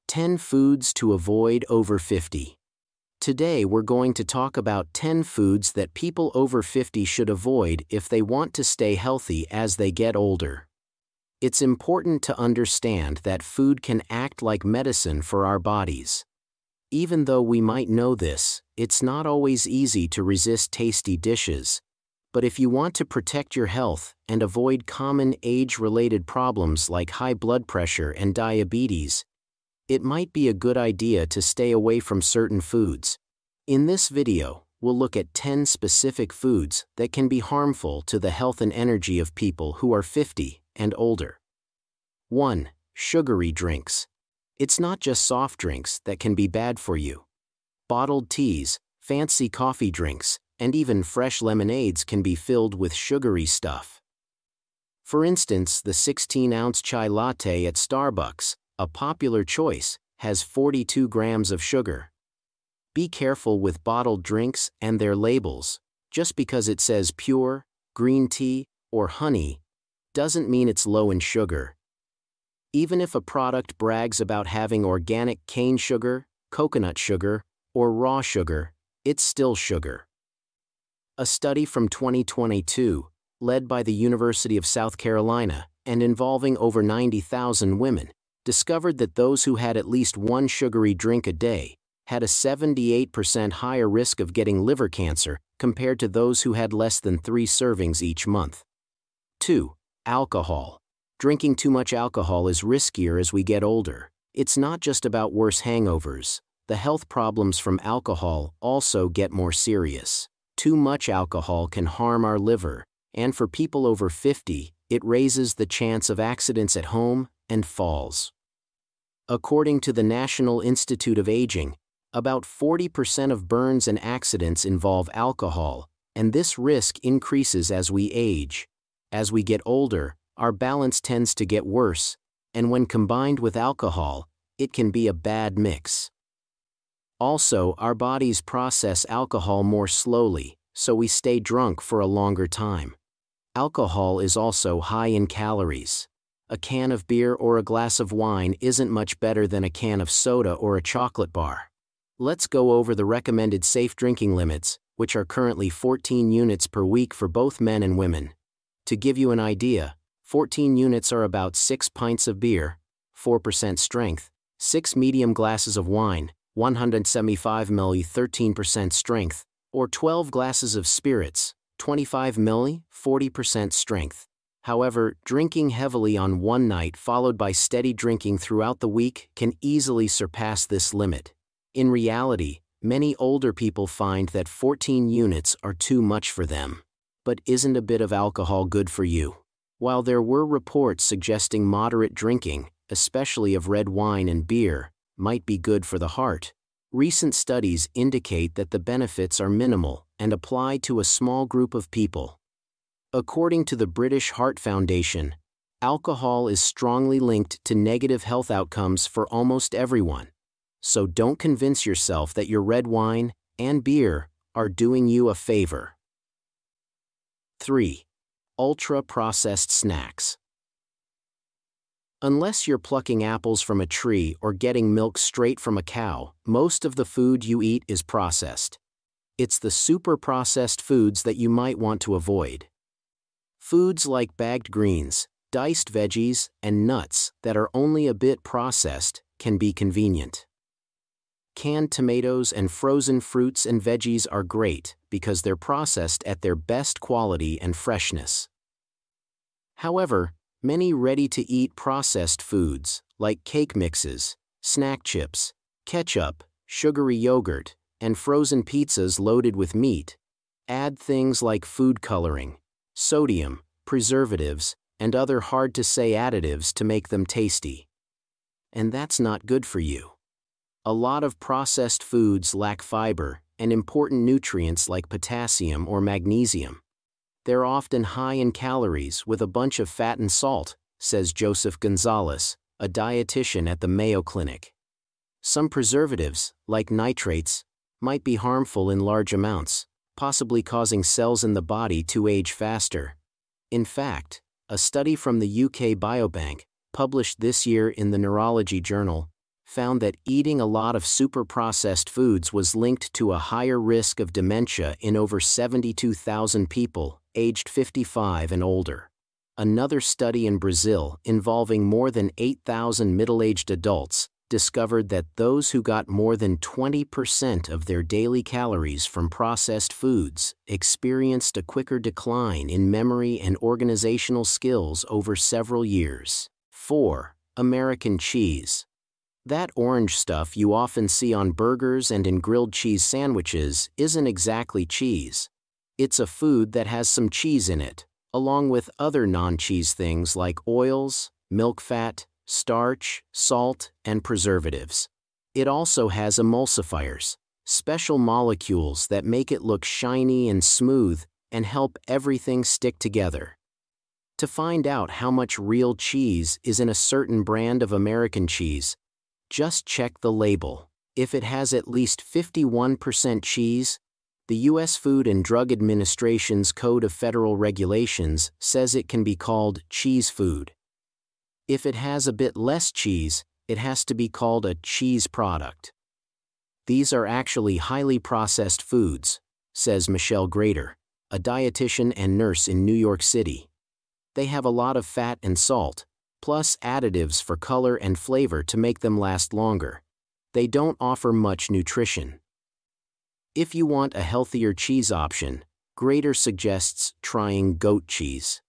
10 foods to avoid over 50. Today we're going to talk about 10 foods that people over 50 should avoid if they want to stay healthy as they get older. It's important to understand that food can act like medicine for our bodies. Even though we might know this, it's not always easy to resist tasty dishes. But if you want to protect your health and avoid common age-related problems like high blood pressure and diabetes, it might be a good idea to stay away from certain foods. In this video, we'll look at 10 specific foods that can be harmful to the health and energy of people who are 50 and older. 1. Sugary drinks. It's not just soft drinks that can be bad for you. Bottled teas, fancy coffee drinks, and even fresh lemonades can be filled with sugary stuff. For instance, the 16-ounce chai latte at Starbucks, a popular choice, has 42 grams of sugar. Be careful with bottled drinks and their labels. Just because it says pure, green tea, or honey, doesn't mean it's low in sugar. Even if a product brags about having organic cane sugar, coconut sugar, or raw sugar, it's still sugar. A study from 2022, led by the University of South Carolina and involving over 90,000 women, discovered that those who had at least one sugary drink a day had a 78% higher risk of getting liver cancer compared to those who had less than 3 servings each month. 2. Alcohol. Drinking too much alcohol is riskier as we get older. It's not just about worse hangovers. The health problems from alcohol also get more serious. Too much alcohol can harm our liver, and for people over 50, it raises the chance of accidents at home and falls. According to the National Institute of Aging, about 40% of burns and accidents involve alcohol, and this risk increases as we age. As we get older, our balance tends to get worse, and when combined with alcohol, it can be a bad mix. Also, our bodies process alcohol more slowly, so we stay drunk for a longer time. Alcohol is also high in calories. A can of beer or a glass of wine isn't much better than a can of soda or a chocolate bar. Let's go over the recommended safe drinking limits, which are currently 14 units per week for both men and women. To give you an idea, 14 units are about 6 pints of beer, 4% strength, 6 medium glasses of wine, 175 ml, 13% strength, or 12 glasses of spirits, 25 ml, 40% strength. However, drinking heavily on one night followed by steady drinking throughout the week can easily surpass this limit. In reality, many older people find that 14 units are too much for them. But isn't a bit of alcohol good for you? While there were reports suggesting moderate drinking, especially of red wine and beer, might be good for the heart, recent studies indicate that the benefits are minimal and apply to a small group of people. According to the British Heart Foundation, alcohol is strongly linked to negative health outcomes for almost everyone. So don't convince yourself that your red wine and beer are doing you a favor. 3. Ultra-processed snacks. Unless you're plucking apples from a tree or getting milk straight from a cow, most of the food you eat is processed. It's the super-processed foods that you might want to avoid. Foods like bagged greens, diced veggies, and nuts that are only a bit processed can be convenient. Canned tomatoes and frozen fruits and veggies are great because they're processed at their best quality and freshness. However, many ready-to-eat processed foods, like cake mixes, snack chips, ketchup, sugary yogurt, and frozen pizzas loaded with meat, add things like food coloring, sodium, preservatives, and other hard-to-say additives to make them tasty. And that's not good for you. A lot of processed foods lack fiber and important nutrients like potassium or magnesium. They're often high in calories with a bunch of fat and salt, says Joseph Gonzalez, a dietitian at the Mayo Clinic. Some preservatives, like nitrates, might be harmful in large amounts, possibly causing cells in the body to age faster. In fact, a study from the UK Biobank, published this year in the Neurology journal, found that eating a lot of super-processed foods was linked to a higher risk of dementia in over 72,000 people aged 55 and older. Another study in Brazil, involving more than 8,000 middle-aged adults, discovered that those who got more than 20% of their daily calories from processed foods experienced a quicker decline in memory and organizational skills over several years. 4. American cheese. That orange stuff you often see on burgers and in grilled cheese sandwiches isn't exactly cheese. It's a food that has some cheese in it, along with other non-cheese things like oils, milk fat, starch, salt, and preservatives. It also has emulsifiers, special molecules that make it look shiny and smooth and help everything stick together. To find out how much real cheese is in a certain brand of American cheese, just check the label. If it has at least 51% cheese, the U.S. Food and Drug Administration's Code of Federal Regulations says it can be called cheese food. If it has a bit less cheese, it has to be called a cheese product. These are actually highly processed foods, says Michelle Grader, a dietitian and nurse in New York City. They have a lot of fat and salt, plus additives for color and flavor to make them last longer. They don't offer much nutrition. If you want a healthier cheese option, Grader suggests trying goat cheese.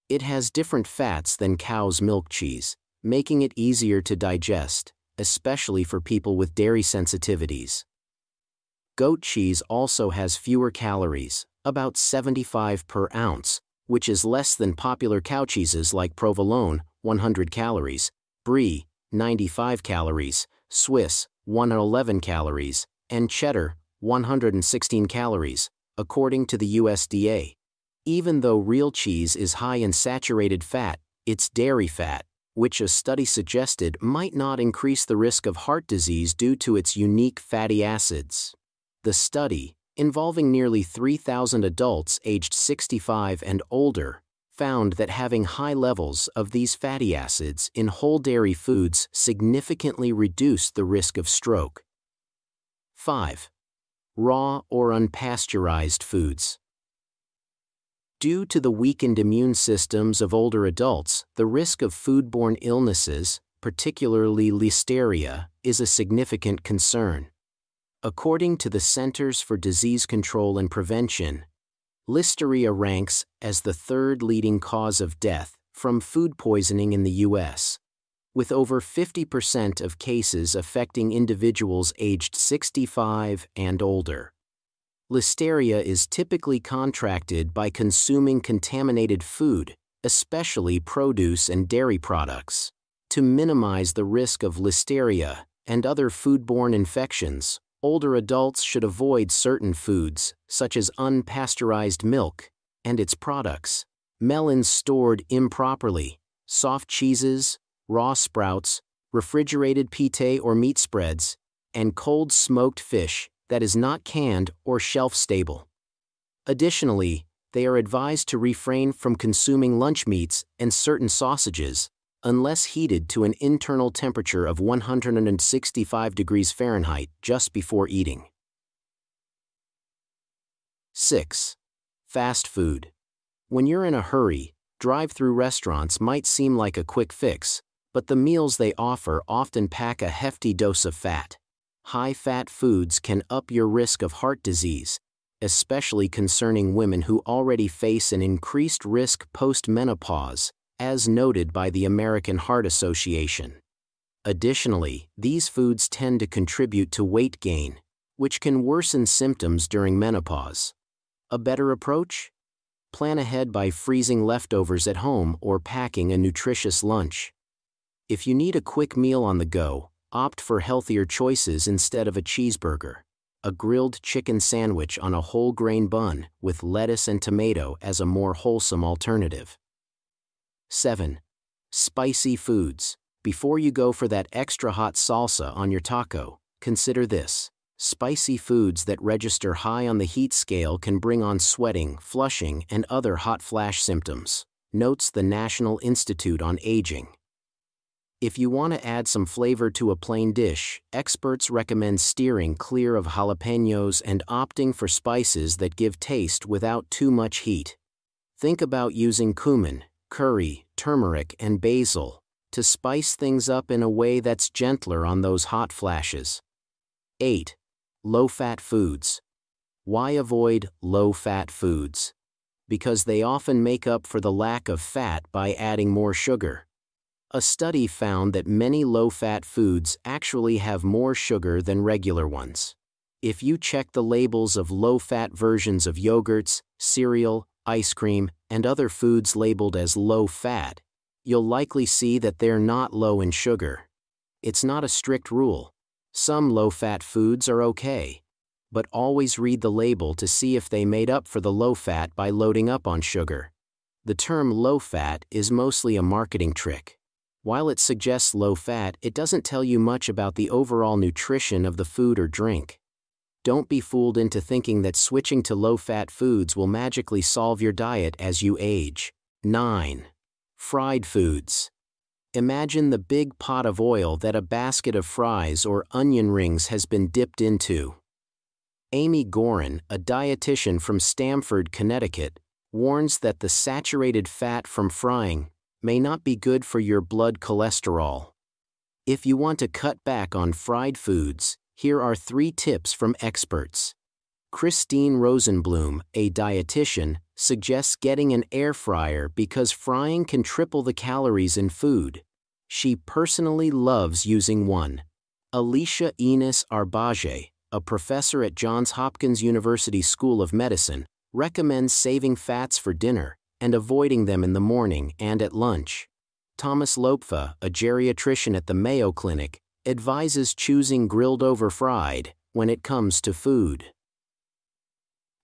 It has different fats than cow's milk cheese, making it easier to digest, especially for people with dairy sensitivities. Goat cheese also has fewer calories, about 75 per ounce, which is less than popular cow cheeses like provolone, 100 calories, brie, 95 calories, Swiss, 111 calories, and cheddar, 116 calories, according to the USDA. Even though real cheese is high in saturated fat, it's dairy fat, which a study suggested might not increase the risk of heart disease due to its unique fatty acids. The study, involving nearly 3,000 adults aged 65 and older, found that having high levels of these fatty acids in whole dairy foods significantly reduced the risk of stroke. 5. Raw or unpasteurized foods. Due to the weakened immune systems of older adults, the risk of foodborne illnesses, particularly listeria, is a significant concern. According to the Centers for Disease Control and Prevention, listeria ranks as the third leading cause of death from food poisoning in the U.S., with over 50% of cases affecting individuals aged 65 and older. Listeria is typically contracted by consuming contaminated food, especially produce and dairy products. To minimize the risk of listeria and other foodborne infections, older adults should avoid certain foods, such as unpasteurized milk and its products, melons stored improperly, soft cheeses, raw sprouts, refrigerated pate or meat spreads, and cold smoked fish that is not canned or shelf-stable. Additionally, they are advised to refrain from consuming lunch meats and certain sausages, unless heated to an internal temperature of 165 degrees Fahrenheit just before eating. 6. Fast food. When you're in a hurry, drive-through restaurants might seem like a quick fix, but the meals they offer often pack a hefty dose of fat. High-fat foods can up your risk of heart disease, especially concerning women who already face an increased risk post-menopause, as noted by the American Heart Association. Additionally, these foods tend to contribute to weight gain, which can worsen symptoms during menopause. A better approach? Plan ahead by freezing leftovers at home or packing a nutritious lunch. If you need a quick meal on the go, opt for healthier choices instead of a cheeseburger. A grilled chicken sandwich on a whole grain bun with lettuce and tomato as a more wholesome alternative. 7. Spicy foods. Before you go for that extra hot salsa on your taco, consider this. Spicy foods that register high on the heat scale can bring on sweating, flushing, and other hot flash symptoms, notes the National Institute on Aging. If you want to add some flavor to a plain dish, experts recommend steering clear of jalapenos and opting for spices that give taste without too much heat. Think about using cumin, curry, turmeric, and basil to spice things up in a way that's gentler on those hot flashes. 8. Low-fat foods. Why avoid low-fat foods? Because they often make up for the lack of fat by adding more sugar. A study found that many low-fat foods actually have more sugar than regular ones. If you check the labels of low-fat versions of yogurts, cereal, ice cream, and other foods labeled as low-fat, you'll likely see that they're not low in sugar. It's not a strict rule. Some low-fat foods are okay, but always read the label to see if they made up for the low-fat by loading up on sugar. The term low-fat is mostly a marketing trick. While it suggests low-fat, it doesn't tell you much about the overall nutrition of the food or drink. Don't be fooled into thinking that switching to low-fat foods will magically solve your diet as you age. 9. Fried foods. Imagine the big pot of oil that a basket of fries or onion rings has been dipped into. Amy Gorin, a dietitian from Stamford, Connecticut, warns that the saturated fat from frying may not be good for your blood cholesterol. If you want to cut back on fried foods, here are 3 tips from experts. Christine Rosenblum, a dietitian, suggests getting an air fryer because frying can triple the calories in food. She personally loves using one. Alicia Enos Arbage, a professor at Johns Hopkins University School of Medicine, recommends saving fats for dinner and avoiding them in the morning and at lunch. Thomas Lowfat, a geriatrician at the Mayo Clinic, advises choosing grilled over fried when it comes to food.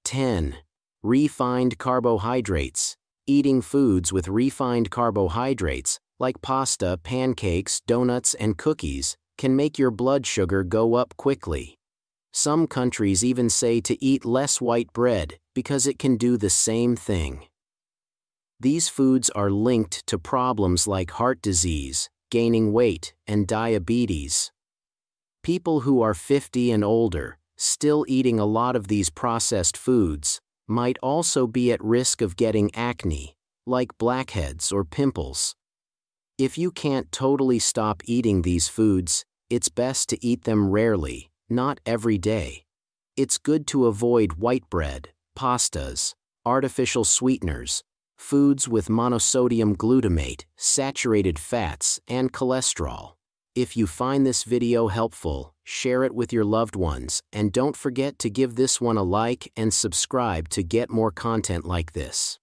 10. Refined carbohydrates. Eating foods with refined carbohydrates, like pasta, pancakes, donuts, and cookies, can make your blood sugar go up quickly. Some countries even say to eat less white bread because it can do the same thing. These foods are linked to problems like heart disease, gaining weight, and diabetes. People who are 50 and older, still eating a lot of these processed foods, might also be at risk of getting acne, like blackheads or pimples. If you can't totally stop eating these foods, it's best to eat them rarely, not every day. It's good to avoid white bread, pastas, artificial sweeteners, foods with monosodium glutamate, saturated fats, and cholesterol. If you find this video helpful, share it with your loved ones, and don't forget to give this one a like and subscribe to get more content like this.